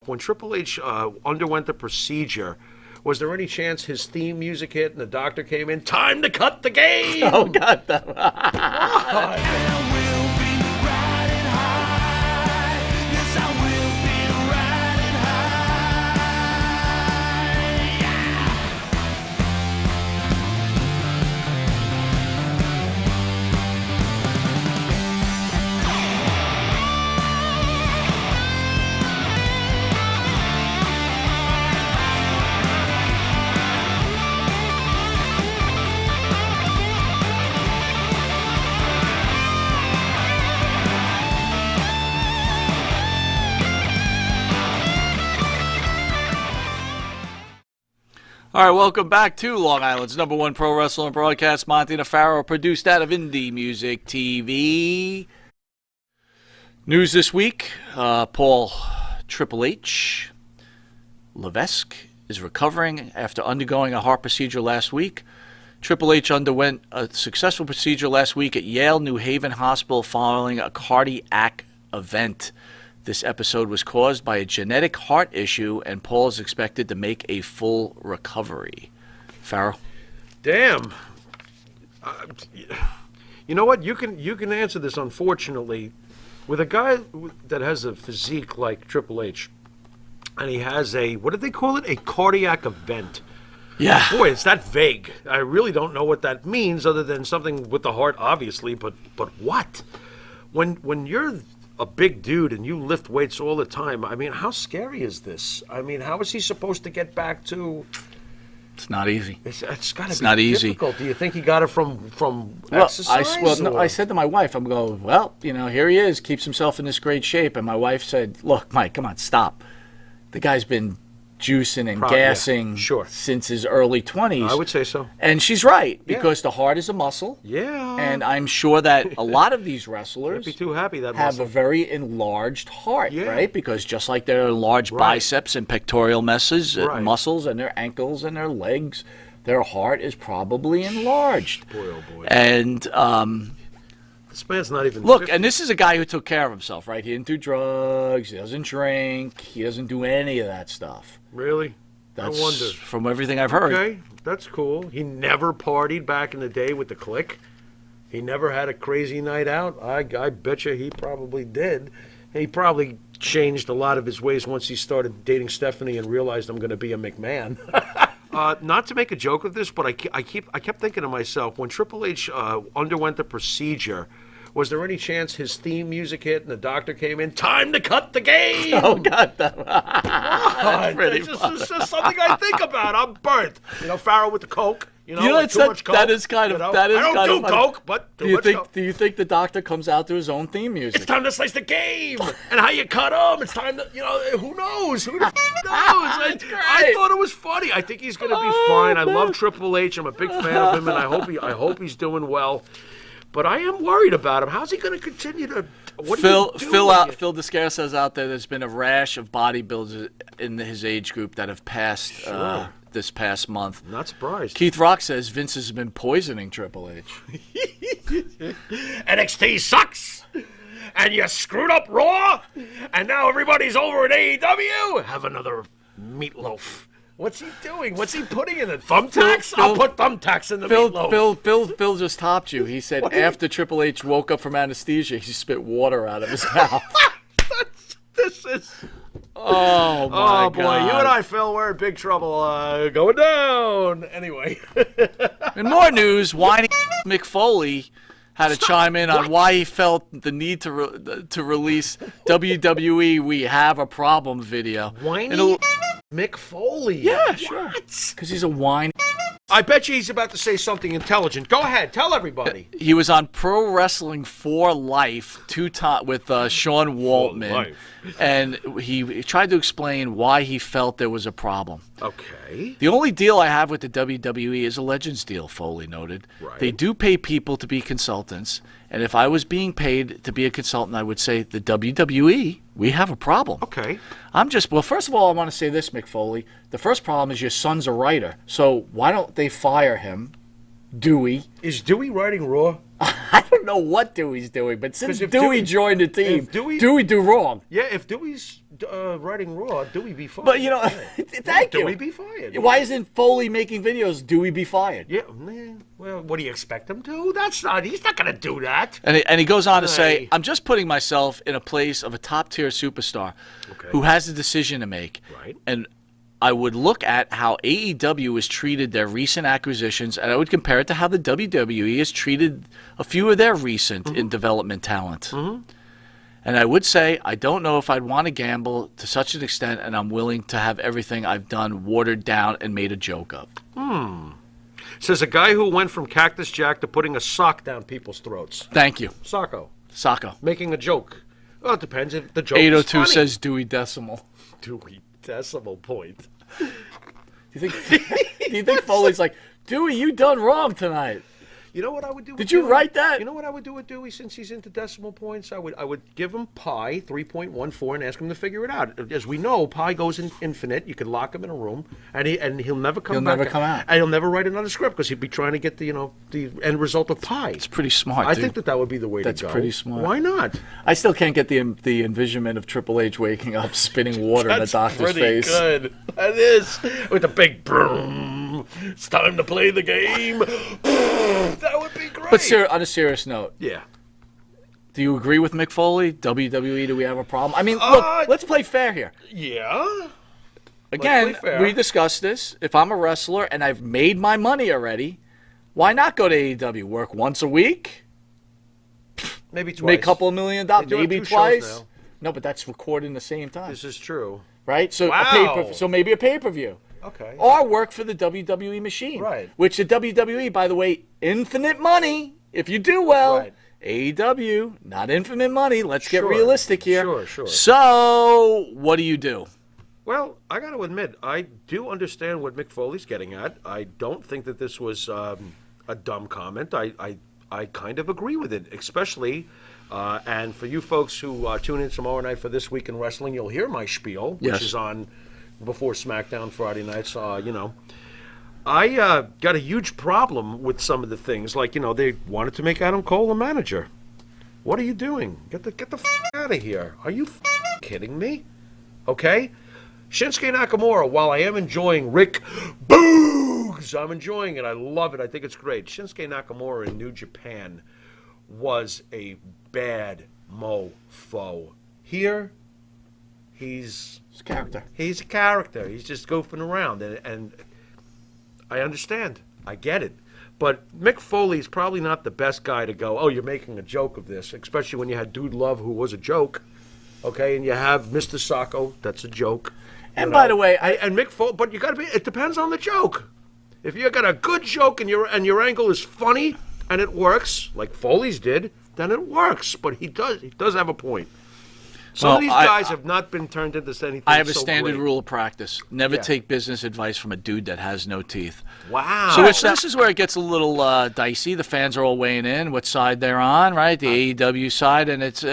when Triple H underwent the procedure, was there any chance his theme music hit and the doctor came in? Time to cut the game! Oh, God. All right, welcome back to Long Island's #1 pro wrestling broadcast. Monte The Pharaoh, produced out of Indie Music TV. News this week, Paul Triple H Levesque is recovering after undergoing a heart procedure last week. Triple H underwent a successful procedure last week at Yale New Haven Hospital following a cardiac event. This episode was caused by a genetic heart issue, and Paul is expected to make a full recovery. Pharaoh? Damn. You know what? You can answer this, unfortunately. With a guy that has a physique like Triple H, and he has a, what did they call it? A cardiac event. Yeah. Boy, it's that vague. I really don't know what that means other than something with the heart, obviously, but what? When you're a big dude and you lift weights all the time, I mean, how scary is this? I mean, how is he supposed to get back to... It's not easy. It's got to be not easy. difficult. Do you think he got it from exercise? I said to my wife, I'm going, well, here he is, keeps himself in this great shape. And my wife said, look, Mike, come on, stop. The guy's been juicing and gassing since his early 20s. I would say so. And she's right, because the heart is a muscle. Yeah. And I'm sure that a lot of these wrestlers be too happy that have muscle. a very enlarged heart, right? Because just like their large biceps and pectoral muscles and their ankles and their legs, their heart is probably enlarged. Boy, oh boy. And this man's not even... Look, 50. and this is a guy who took care of himself, right? He didn't do drugs, he doesn't drink, he doesn't do any of that stuff. Really? That's I wonder. From everything I've heard. Okay, that's cool. He never partied back in the day with the Clique. He never had a crazy night out. I bet you he probably did. He probably changed a lot of his ways once he started dating Stephanie and realized I'm going to be a McMahon. Not to make a joke of this, but I kept thinking to myself, when Triple H underwent the procedure, was there any chance his theme music hit and the doctor came in? Time to cut the game! Oh, God. It's just something I think about. I'm burnt. Pharaoh with the Coke. Too much Coke. That is kind of. That is I don't kind do of Coke, but do you think the doctor comes out to his own theme music? It's time to slice the game, and how you cut him. It's time to, who knows? Who the knows? I thought it was funny. I think he's going to be fine. I love Triple H. I'm a big fan of him, and I hope he's doing well. But I am worried about him. How's he going to continue to? Phil Descare says out there's been a rash of bodybuilders in his age group that have passed this past month. Not surprised. Keith Rock says Vince has been poisoning Triple H. NXT sucks, and you screwed up Raw, and now everybody's over at AEW. Have another meatloaf. What's he doing? What's he putting in it? Thumbtacks? I'll put thumbtacks in the meatloaf. Phil just topped you. He said after Triple H woke up from anesthesia, he spit water out of his mouth. This is... Oh, my God. God. You and I, Phil, we're in big trouble. Going down. Anyway. In more news, whiny Mick Foley had to chime in on why he felt the need to release WWE We Have a Problem video. Whiny Mick Foley. Yeah, sure. Because he's a whiny. I bet you he's about to say something intelligent. Go ahead. Tell everybody. He was on Pro Wrestling for Life with Sean Waltman. And he tried to explain why he felt there was a problem. Okay. The only deal I have with the WWE is a Legends deal, Foley noted. Right. They do pay people to be consultants. And if I was being paid to be a consultant, I would say the WWE, we have a problem. Okay. Well, first of all, I want to say this, Mick Foley. The first problem is your son's a writer. So why don't they fire him? Dewey. Is Dewey writing Raw? I don't know what Dewey's doing, but since Dewey joined the team, Dewey do wrong. Yeah, if Dewey's writing Raw, Dewey be fired. But, you know, thank you. Dewey be fired. Why isn't Foley making videos, Dewey be fired? Yeah, man. Well, what do you expect him to? He's not going to do that. And he goes on to say, I'm just putting myself in a place of a top-tier superstar who has a decision to make. Right. And I would look at how AEW has treated their recent acquisitions, and I would compare it to how the WWE has treated a few of their recent in development talent. And I would say, I don't know if I'd want to gamble to such an extent, and I'm willing to have everything I've done watered down and made a joke of. Says a guy who went from Cactus Jack to putting a sock down people's throats. Thank you. Socko. Making a joke. Well, it depends if the joke 802 is funny. says Dewey Decimal. Dewey Decimal point. Do you think Foley's like, Dewey, you done wrong tonight? You know what I would do with Did you Dewey? write that? You know what I would do with Dewey since he's into decimal points? I would give him pi 3.14 and ask him to figure it out. As we know, pi goes in infinite. You can lock him in a room, and he'll never come back. He'll never come out. And he'll never write another script because he'd be trying to get the end result of pi. It's pretty smart. I dude. think that would be the way to go. That's pretty smart. Why not? I still can't get the envisionment of Triple H waking up, spitting water in the doctor's face. That's pretty good. That is. With the big broom. It's time to play the game. That would be great. But on a serious note, yeah. Do you agree with Mick Foley? WWE, do we have a problem? I mean, look, let's play fair here. Yeah. Again, we discussed this. If I'm a wrestler and I've made my money already, why not go to AEW? Work once a week? Maybe twice. Make a couple of $1 million. Maybe twice. Now. No, but that's recording the same time. This is true. Right? So maybe a pay-per-view. Okay. Or work for the WWE machine. Right. Which the WWE, by the way, infinite money if you do well. Right. AEW, not infinite money. Let's get realistic here. Sure. So, what do you do? Well, I got to admit, I do understand what Mick Foley's getting at. I don't think that this was a dumb comment. I kind of agree with it, especially, and for you folks who tune in tomorrow night for This Week in Wrestling, you'll hear my spiel, which is on before SmackDown Friday nights. I got a huge problem with some of the things. Like, they wanted to make Adam Cole a manager. What are you doing? Get the f*** out of here. Are you kidding me? Okay? Shinsuke Nakamura, while I am enjoying Rick Boogs, I'm enjoying it. I love it. I think it's great. Shinsuke Nakamura in New Japan was a bad mofo. Here, he's It's character. He's a character. He's just goofing around, and I understand. I get it. But Mick Foley's probably not the best guy to go, oh, you're making a joke of this, especially when you had Dude Love, who was a joke, okay, and you have Mr. Sacco, that's a joke. And by the way, and Mick Foley, but you got to be. It depends on the joke. If you got a good joke and your angle is funny and it works, like Foley's did, then it works. But he does have a point. Some of these guys have not been turned into anything. I have a standard rule of practice: never take business advice from a dude that has no teeth. Wow. So this is where it gets a little dicey. The fans are all weighing in what side they're on, right? The AEW side, and it's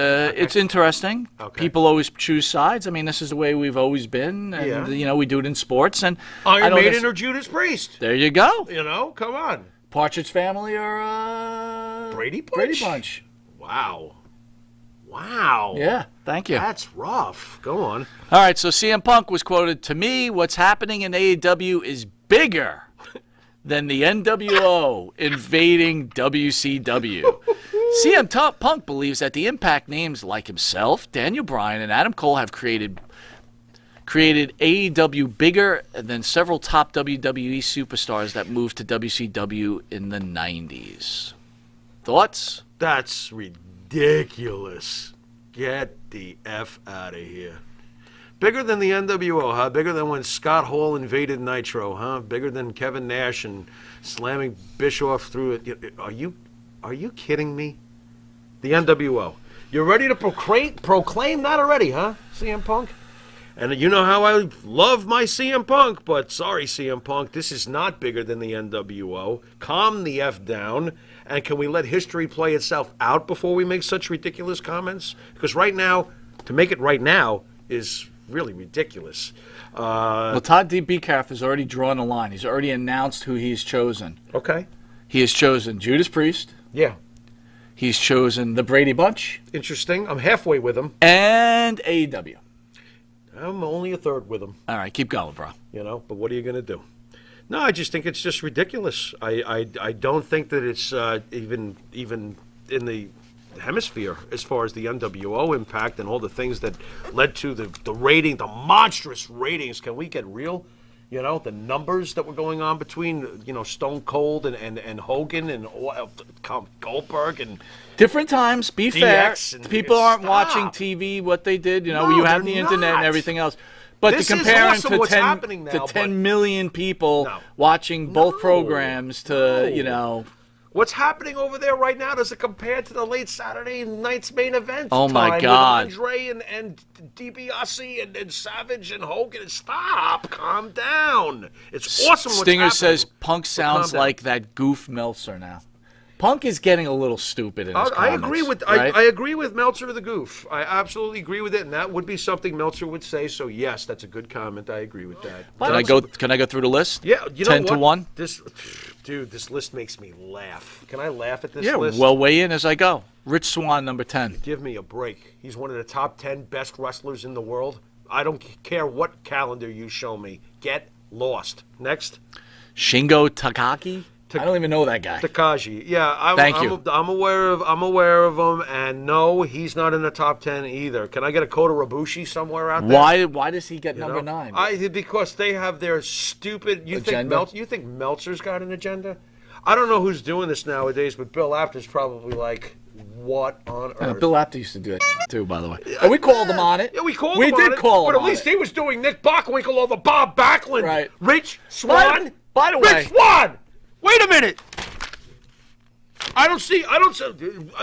interesting. Okay. People always choose sides. I mean, this is the way we've always been, and we do it in sports. And Iron Maiden or Judas Priest. There you go. Come on. Partridge Family or Brady Bunch. Brady Bunch. Wow. Yeah, thank you. That's rough. Go on. All right, so CM Punk was quoted, "To me, what's happening in AEW is bigger than the NWO invading WCW." CM Punk believes that the Impact names like himself, Daniel Bryan, and Adam Cole have created AEW bigger than several top WWE superstars that moved to WCW in the 90s. Thoughts? That's ridiculous. Get the F out of here. Bigger than the NWO, huh? Bigger than when Scott Hall invaded Nitro, huh? Bigger than Kevin Nash and slamming Bischoff through it. Are you kidding me? The NWO. You're ready to proclaim that already, huh, CM Punk? And you know how I love my CM Punk, but sorry, CM Punk, this is not bigger than the NWO. Calm the F down, and can we let history play itself out before we make such ridiculous comments? Because right now, to make it right now is really ridiculous. Well, Todd D. Beecalf has already drawn a line. He's already announced who he's chosen. Okay. He has chosen Judas Priest. Yeah. He's chosen the Brady Bunch Interesting. I'm halfway with him. and AEW. I'm only a third with him. All right, keep going, bro. But what are you going to do? No, I just think it's just ridiculous. I don't think that it's even in the hemisphere as far as the NWO impact and all the things that led to the rating, the monstrous ratings. Can we get real? The numbers that were going on between, Stone Cold and Hogan and Goldberg and Different times, be fair. and- People aren't Stop. watching TV, what they did. No, you have they're the internet not. and everything else. But This to is compare awesome him what's to happening now, 10 million people No. watching both No. programs to, No. What's happening over there right now does it compare to the late Saturday night's main event? Oh, my time God. With Andre and DiBiase and Savage and Hogan. Stop. Calm down. It's awesome what's Stinger happening. says Punk sounds down. like that goof Meltzer now. Punk is getting a little stupid in his I comments, agree with right? I agree with Meltzer the Goof. I absolutely agree with it, and that would be something Meltzer would say. So yes, that's a good comment. I agree with that. Can I go through the list? Yeah, you know 10 what? to 1? This list makes me laugh. Can I laugh at this Yeah, list? well, weigh in as I go. Rich Swann, number 10. Give me a break. He's one of the top 10 best wrestlers in the world. I don't care what calendar you show me. Get lost. Next. Shingo Takagi? I don't even know that guy. Takashi. Yeah, Thank you. I'm aware of him, and no, he's not in the top 10 either. Can I get a Kota Ibushi somewhere out there? Why does he get number 9? Because they have their stupid. Agenda? You think Meltzer's got an agenda? I don't know who's doing this nowadays, but Bill Apter's probably like, what on earth? Bill Apter used to do that too, by the way. And we called him on it. Yeah, we called We him on did it, call him but at on least it. he was doing Nick Bockwinkel over Bob Backlund. Right. Rich Swann. By the way, Rich Swann. Wait a minute. I don't see.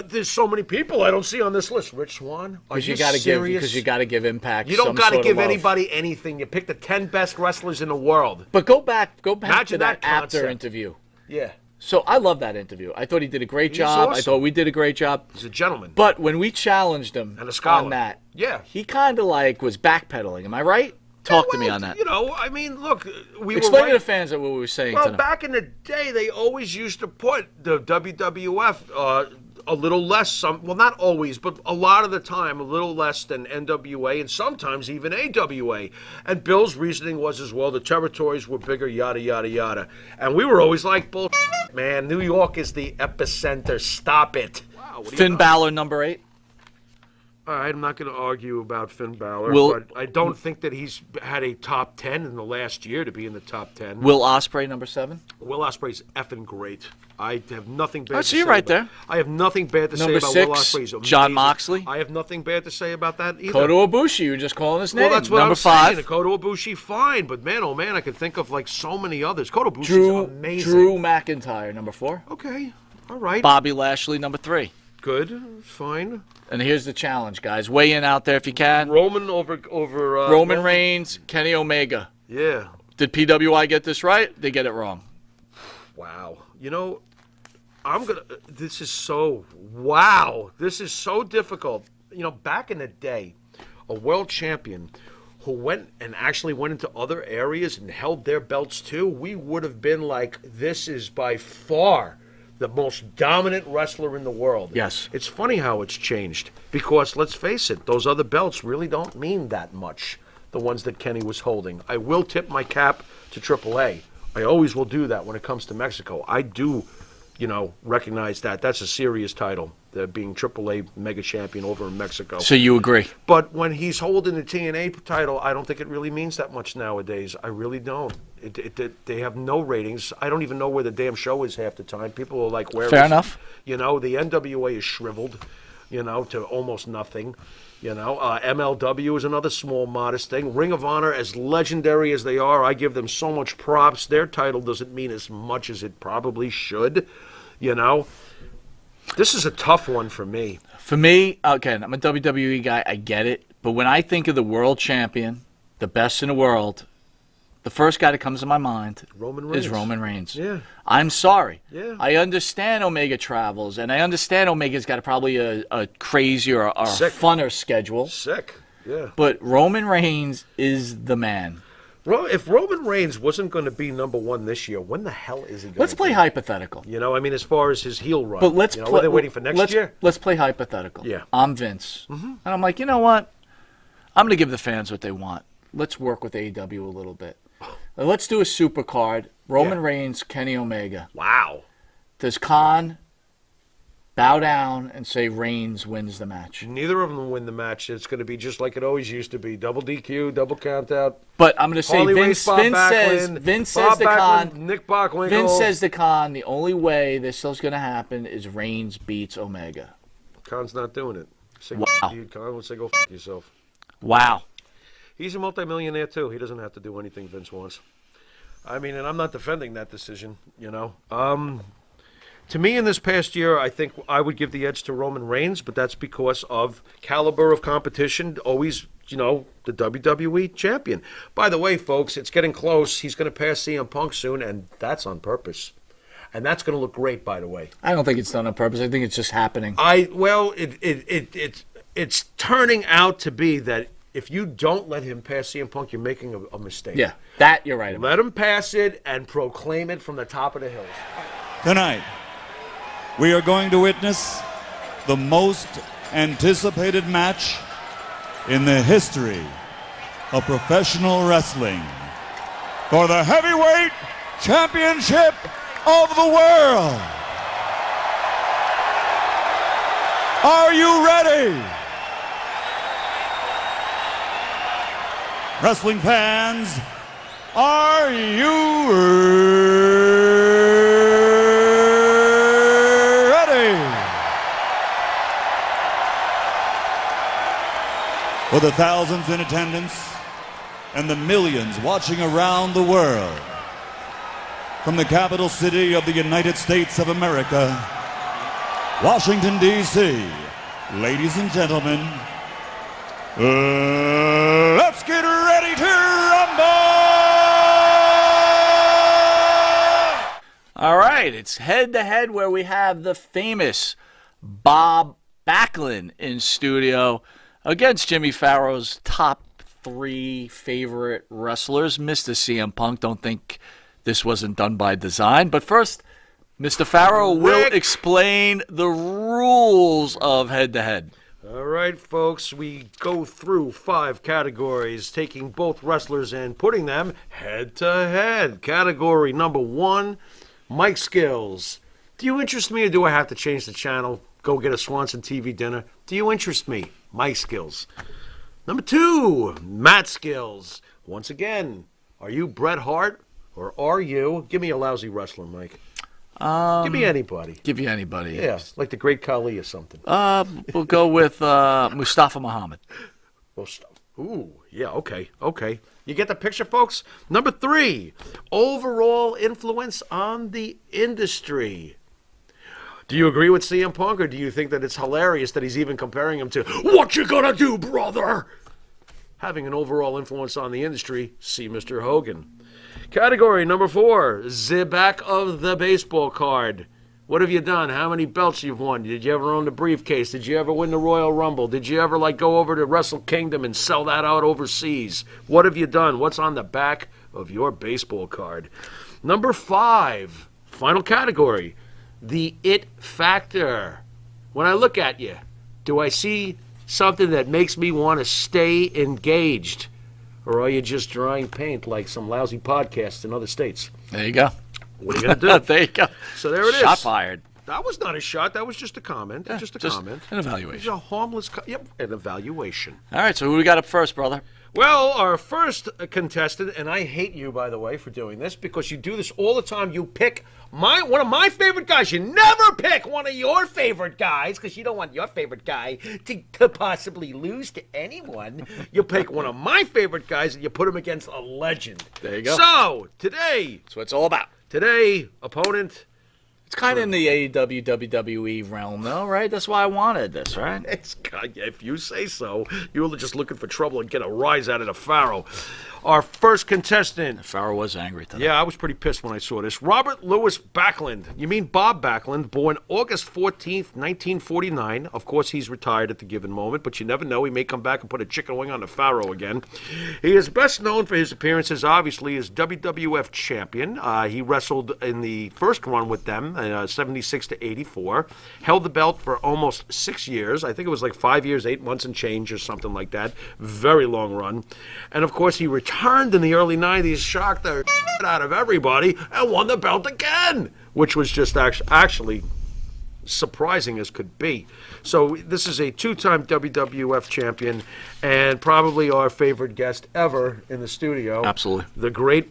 There's so many people I don't see on this list. Rich Swann. Are you serious? Because you got to give Impact. You don't got to give anybody anything. You pick the 10 best wrestlers in the world. But go back Imagine to that concept. Apter interview. Yeah. So I love that interview. I thought he did a great job. awesome. I thought we did a great job. He's a gentleman. But when we challenged him And a scholar. on that, Yeah. he kind of was backpedaling. Am I right? Talk to me on that. Look, we Explain were to the fans what we were saying Well, to them. back in the day, they always used to put the WWF a little less, not always, but a lot of the time, a little less than NWA and sometimes even AWA. And Bill's reasoning was as well, the territories were bigger, yada, yada, yada. And we were always like, bullshit, man, New York is the epicenter. Stop it. Wow, Finn Balor, number 8. All right, I'm not going to argue about Finn Balor, Will- but I don't think that he's had a top 10 in the last year to be in the top 10. Will Ospreay, number 7. Will Ospreay's effing great. I have nothing bad I to see say you right about- there. I have nothing bad to Number say about 6, Will Ospreay. He's Jon amazing. Moxley. I have nothing bad to say about that either. Kota Ibushi, you were just calling his name. Well, that's what number I'm 5. saying. Kota Ibushi, fine, but man, oh man, I can think of like so many others. Kota Ibushi's Drew amazing. McIntyre, number 4. Okay, all right, Bobby Lashley, number 3. good, fine. And here's the challenge, guys. Weigh in out there if you can. Roman over Roman Reigns, Kenny Omega. Yeah. Did PWI get this right? They get it wrong. Wow. This is so difficult. Back in the day, a world champion who went into other areas and held their belts too, we would have been like, this is by far the most dominant wrestler in the world. Yes. It's funny how it's changed because, let's face it, those other belts really don't mean that much, the ones that Kenny was holding. I will tip my cap to AAA. I always will do that when it comes to Mexico. I do, recognize that. That's a serious title, being AAA mega champion over in Mexico. So you agree? But when he's holding the TNA title, I don't think it really means that much nowadays. I really don't. They have no ratings. I don't even know where the damn show is half the time. People are like, where is Fair it? enough. The NWA is shriveled, to almost nothing. MLW is another small, modest thing. Ring of Honor, as legendary as they are, I give them so much props. Their title doesn't mean as much as it probably should. This is a tough one for me. For me, again, I'm a WWE guy. I get it. But when I think of the world champion, the best in the world, the first guy that comes to my mind is Roman Reigns. Yeah. I'm sorry. Yeah. I understand Omega travels, and I understand Omega's got probably a crazy or a Sick. funner schedule. Sick. Yeah. But Roman Reigns is the man. Well, if Roman Reigns wasn't going to be number one this year, when the hell is he going to Let's play hypothetical. You know, I mean, as far as his heel run. But let's Are they waiting for next year? Let's play hypothetical. Yeah. I'm Vince. And I'm like, you know what? I'm going to give the fans what they want. Let's work with AEW a little bit. Let's do a super card. Roman Reigns, Kenny Omega. Wow. Does Khan bow down and say Reigns wins the match? Neither of them will win the match. It's going to be just like it always used to be. Double DQ, double count out. But I'm going to say Harley Race, Vince Bob says Bob to Backlund, Khan. Nick Bockwinkel. Vince says to Khan, the only way this is going to happen is Reigns beats Omega. Khan's not doing it. Say, Wow. you, Khan would say, go f*** yourself. Wow. He's a multimillionaire, too. He doesn't have to do anything Vince wants. I mean, and I'm not defending that decision, you know. To me, in this past year, I think I would give the edge to Roman Reigns, but that's because of caliber of competition. Always, you know, the WWE champion. By the way, folks, it's getting close. He's going to pass CM Punk soon, and that's on purpose. And that's going to look great, by the way. I don't think it's done on purpose. I think it's just happening. It's turning out to be that if you don't let him pass CM Punk, you're making a mistake. Yeah, that you're right about. Let him pass it and proclaim it from the top of the hills. Tonight, we are going to witness the most anticipated match in the history of professional wrestling for the heavyweight championship of the world. Are you ready? Wrestling fans, are you ready? For the thousands in attendance and the millions watching around the world, from the capital city of the United States of America, Washington, D.C., ladies and gentlemen, let's get ready to rumble! All right, it's head-to-head where we have the famous Bob Backlund in studio against Jimmy Pharaoh's top 3 favorite wrestlers. Mr. CM Punk, don't think this wasn't done by design. But first, Mr. Pharaoh will explain the rules of head-to-head. All right, folks, we go through 5 categories, taking both wrestlers and putting them head-to-head. Category number 1, mic skills. Do you interest me or do I have to change the channel, go get a Swanson TV dinner? Do you interest me? Mic skills. Number 2, mat skills. Once again, are you Bret Hart or are you, give me a lousy wrestler, Mike. Give me anybody. Give you anybody. Yeah, like the Great Khali or something. We'll go with Mustafa Muhammad. Ooh, yeah, okay. You get the picture, folks? Number 3, overall influence on the industry. Do you agree with CM Punk, or do you think that it's hilarious that he's even comparing him to "What you gonna do, brother?" Having an overall influence on the industry, see Mr. Hogan. Category number 4, the back of the baseball card. What have you done? How many belts you've won? Did you ever own the briefcase? Did you ever win the Royal Rumble? Did you ever go over to Wrestle Kingdom and sell that out overseas? What have you done? What's on the back of your baseball card? Number 5, final category, the it factor. When I look at you, do I see something that makes me want to stay engaged? Or are you just drawing paint like some lousy podcasts in other states? There you go. What are you going to do? There you go. So there it is. Shot fired. That was not a shot. That was just a comment. Yeah, just a just comment. an It evaluation. was a harmless an evaluation. All right, so who we got up first, brother? Well, our first contestant, and I hate you, by the way, for doing this, because you do this all the time. You pick one of my favorite guys. You never pick one of your favorite guys, because you don't want your favorite guy to possibly lose to anyone. You pick one of my favorite guys, and you put him against a legend. There you go. So, today, That's what it's all about. opponent, It's kind of in the AEW, WWE realm, though, right? That's why I wanted this, right? If you say so. You were just looking for trouble and get a rise out of the Pharaoh. Our first contestant. Pharaoh was angry today. Yeah, I was pretty pissed when I saw this. Robert Louis Backlund. You mean Bob Backlund, born August 14th, 1949. Of course, he's retired at the given moment, but you never know. He may come back and put a chicken wing on the Pharaoh again. He is best known for his appearances, obviously, as WWF champion. He wrestled in the first run with them, 76 to 84. Held the belt for almost 6 years. I think it was like 5 years, 8 months and change or something like that. Very long run. And, of course, he returned in the early 90s, shocked the shit out of everybody, and won the belt again, which was just actually surprising as could be. So this is a two-time WWF champion and probably our favorite guest ever in the studio. Absolutely. The great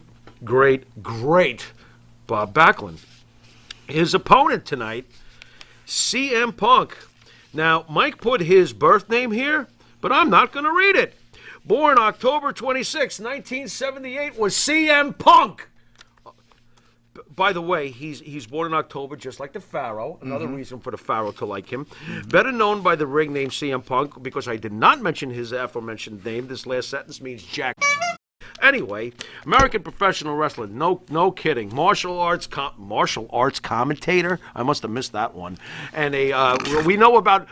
Bob Backlund. His opponent tonight, CM Punk. Now, Mike put his birth name here, but I'm not going to read it. Born October 26, 1978, was CM Punk. By the way, he's born in October, just like the Pharaoh. Another reason for the Pharaoh to like him. Better known by the ring name CM Punk, because I did not mention his aforementioned name. This last sentence means Jack. Anyway, American professional wrestler, no kidding. Martial arts commentator. I must have missed that one. And we know about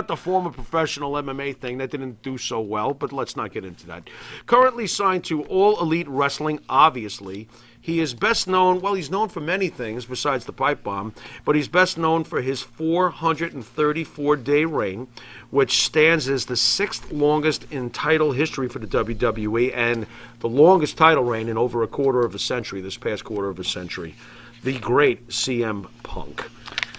the former professional MMA thing that didn't do so well, but let's not get into that. Currently signed to All Elite Wrestling, obviously. He is best known, well, he's known for many things besides the pipe bomb, but he's best known for his 434-day reign, which stands as the 6th longest in title history for the WWE and the longest title reign in over a quarter of a century, this past quarter of a century. The great CM Punk.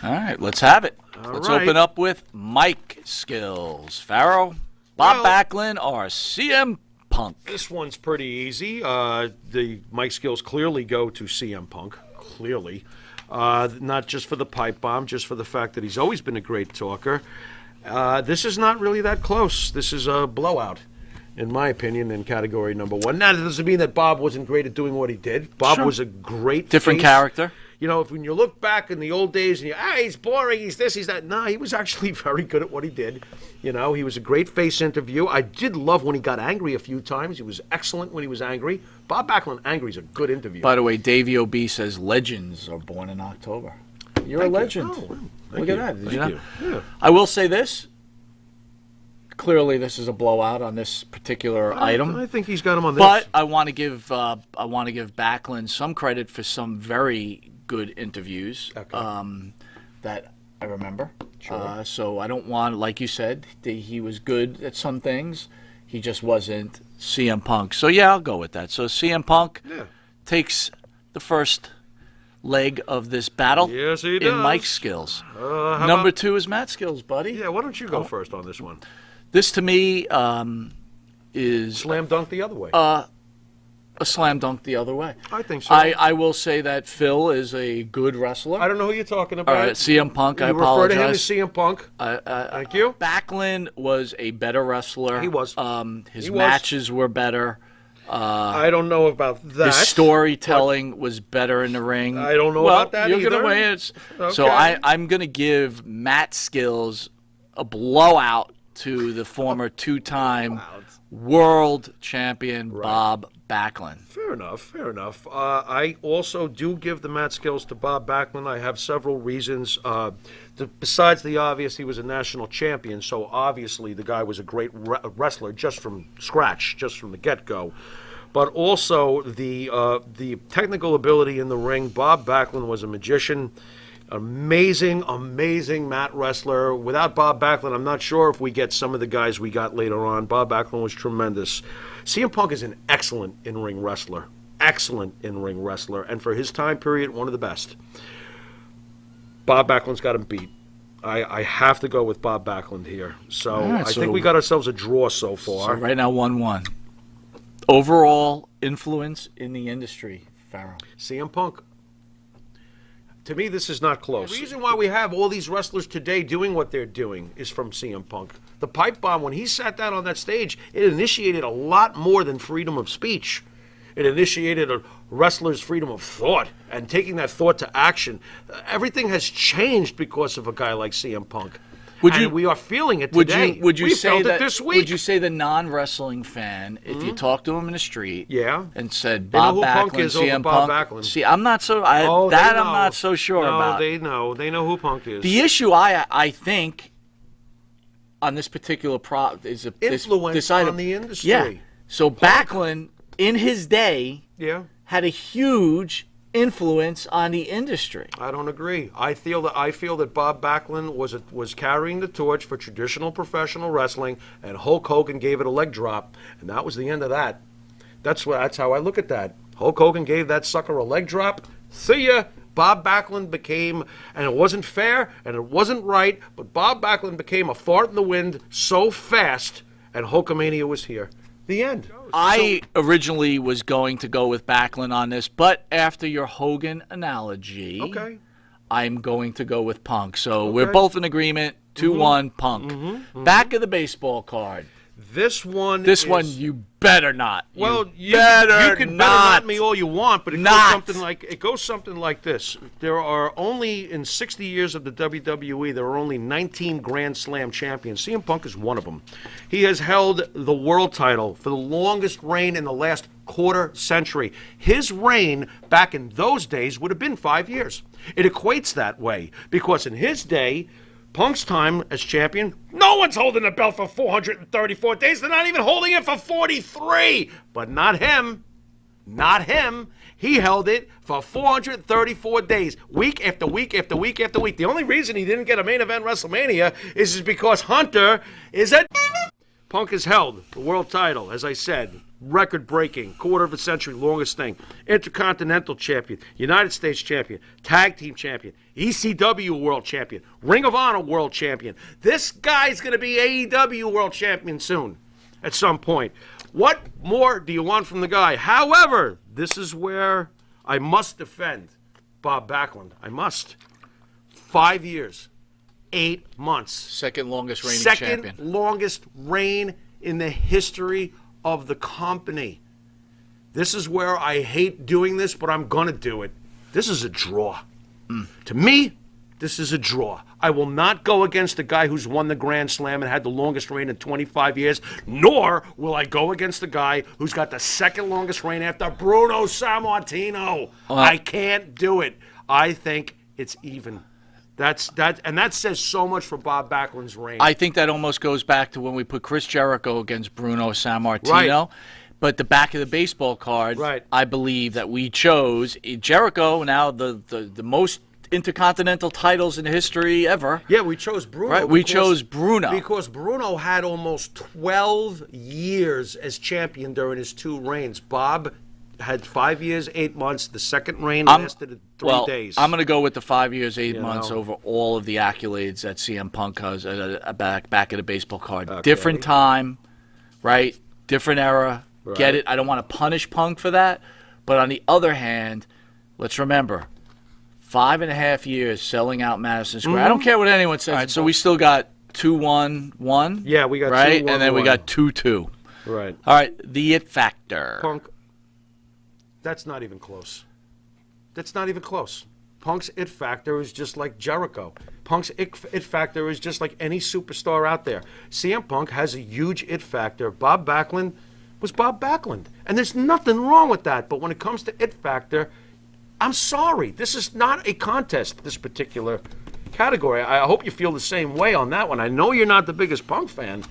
All right, let's have it. Let's right. open up with mic skills. Pharaoh, Bob Backlund, or CM Punk. This one's pretty easy. The mic skills clearly go to CM Punk, clearly. Not just for the pipe bomb, just for the fact that he's always been a great talker. This is not really that close. This is a blowout, in my opinion, in category number one. Now, that doesn't mean that Bob wasn't great at doing what he did. Bob was a great different face. Character. You know, when you look back in the old days and he's boring, he's this, he's that. No, he was actually very good at what he did. You know, he was a great face interview. I did love when he got angry a few times. He was excellent when he was angry. Bob Backlund angry is a good interview. By the way, Davey O.B. says legends are born in October. You're a legend. Look at that. Did you know? Yeah. I will say this. Clearly, this is a blowout on this particular item. I think he's got him on this. But I want to give Backlund some credit for some very good interviews that I remember. Sure. So I don't want, like you said, he was good at some things. He just wasn't CM Punk. So yeah, I'll go with that. So CM Punk takes the first leg of this battle. Yes, he in does. Mike's skills. Number 2 is Matt's skills, buddy. Yeah, why don't you go first on this one? This to me is Slam dunk the other way. a slam dunk the other way. I think so. I will say that Phil is a good wrestler. I don't know who you're talking about. All right, CM Punk, I you apologize. refer to him as CM Punk. Thank you. Backlund was a better wrestler. He was. His matches were better. I don't know about that. His storytelling was better in the ring. I don't know about that you're either. Gonna weigh it. Okay. So I'm going to give Matt's skills a blowout to the former two-time world champion Bob Backlund. Fair enough. I also do give the mat skills to Bob Backlund. I have several reasons. Besides the obvious, he was a national champion, so obviously the guy was a great wrestler just from scratch, just from the get-go. But also the technical ability in the ring. Bob Backlund was a magician. Amazing mat wrestler. Without Bob Backlund, I'm not sure if we get some of the guys we got later on. Bob Backlund was tremendous. CM Punk is an excellent in-ring wrestler. And for his time period, one of the best. Bob Backlund's got him beat. I have to go with Bob Backlund here. So I think we got ourselves a draw so far. So right now, 1-1. Overall influence in the industry, Pharaoh. CM Punk. To me, this is not close. The reason why we have all these wrestlers today doing what they're doing is from CM Punk. The pipe bomb, when he sat down on that stage, it initiated a lot more than freedom of speech. It initiated a wrestler's freedom of thought and taking that thought to action. Everything has changed because of a guy like CM Punk. We are feeling it today. Would you we say felt that it this week. Would you say the non-wrestling fan, if you talk to him in the street, and said they know Bob who Backlund, Punk is CM over Bob Punk? Backlund. See, I'm not so. I'm not so sure about. They know. They know who Punk is. The issue, I think, on this particular is influence on the industry. Yeah. So Backlund, in his day, had a huge influence on the industry. I don't agree. I feel that Bob Backlund was carrying the torch for traditional professional wrestling, and Hulk Hogan gave it a leg drop, and that was the end of that. That's how I look at that. Hulk Hogan gave that sucker a leg drop. See ya. Bob Backlund became, and it wasn't fair and it wasn't right, but Bob Backlund became a fart in the wind so fast, and Hulkamania was here. The end. I originally was going to go with Backlund on this, but after your Hogan analogy, I'm going to go with Punk. So we're both in agreement. 2-1 Punk. Back of the baseball card. This one you better not. Well, you can better not me all you want, but it goes something like this. There are only, in 60 years of the WWE, there are only 19 Grand Slam champions. CM Punk is one of them. He has held the world title for the longest reign in the last quarter century. His reign back in those days would have been 5 years. It equates that way because in his day, Punk's time as champion, no one's holding the belt for 434 days. They're not even holding it for 43. But not him. Not him. He held it for 434 days, week after week after week after week. The only reason he didn't get a main event WrestleMania is because Hunter is a... Punk has held the world title, as I said, record-breaking, quarter of a century, longest thing. Intercontinental champion, United States champion, tag team champion, ECW world champion, Ring of Honor world champion. This guy's going to be AEW world champion soon, at some point. What more do you want from the guy? However, this is where I must defend Bob Backlund. I must. 5 years. 8 months. Second longest reigning champion. Second longest reign in the history of the company. This is where I hate doing this, but I'm going to do it. This is a draw. To me, this is a draw. I will not go against the guy who's won the Grand Slam and had the longest reign in 25 years, nor will I go against the guy who's got the second longest reign after Bruno Sammartino. I can't do it. I think it's even. And that says so much for Bob Backlund's reign. I think that almost goes back to when we put Chris Jericho against Bruno Sammartino. Right. But the back of the baseball card, I believe that we chose Jericho, now the most intercontinental titles in history ever. Yeah, we chose Bruno. Right, we chose Bruno. Because Bruno had almost 12 years as champion during his 2 reigns. Bob had 5 years, 8 months. The second reign lasted 3 days. I'm going to go with the 5 years, 8 months over all of the accolades that CM Punk has back of the baseball card. Okay. Different time, right? Different era. Right. Get it? I don't want to punish Punk for that. But on the other hand, let's remember, 5.5 years selling out Madison Square. I don't care what anyone says. Right, so we still got 2-1-1. Yeah, we got 2-1-1. Right, and then we got 2-2. Right. All right, the It Factor. Punk. That's not even close. That's not even close. Punk's It Factor is just like Jericho. Punk's It Factor is just like any superstar out there. CM Punk has a huge It Factor. Bob Backlund was Bob Backlund. And there's nothing wrong with that. But when it comes to It Factor, I'm sorry. This is not a contest, this particular category. I hope you feel the same way on that one. I know you're not the biggest Punk fan,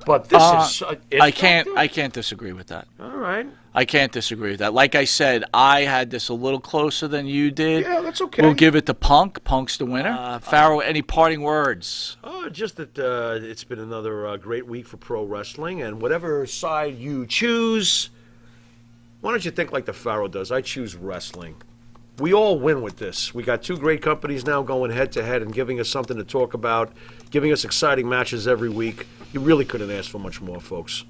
but this is I can't disagree with that. All right. I can't disagree with that. Like I said, I had this a little closer than you did. Yeah, that's okay. We'll give it to Punk. Punk's the winner. Pharaoh, any parting words? Just that it's been another great week for pro wrestling, and whatever side you choose, why don't you think like the Pharaoh does? I choose wrestling. We all win with this. We got 2 great companies now going head-to-head and giving us something to talk about, giving us exciting matches every week. You really couldn't ask for much more, folks.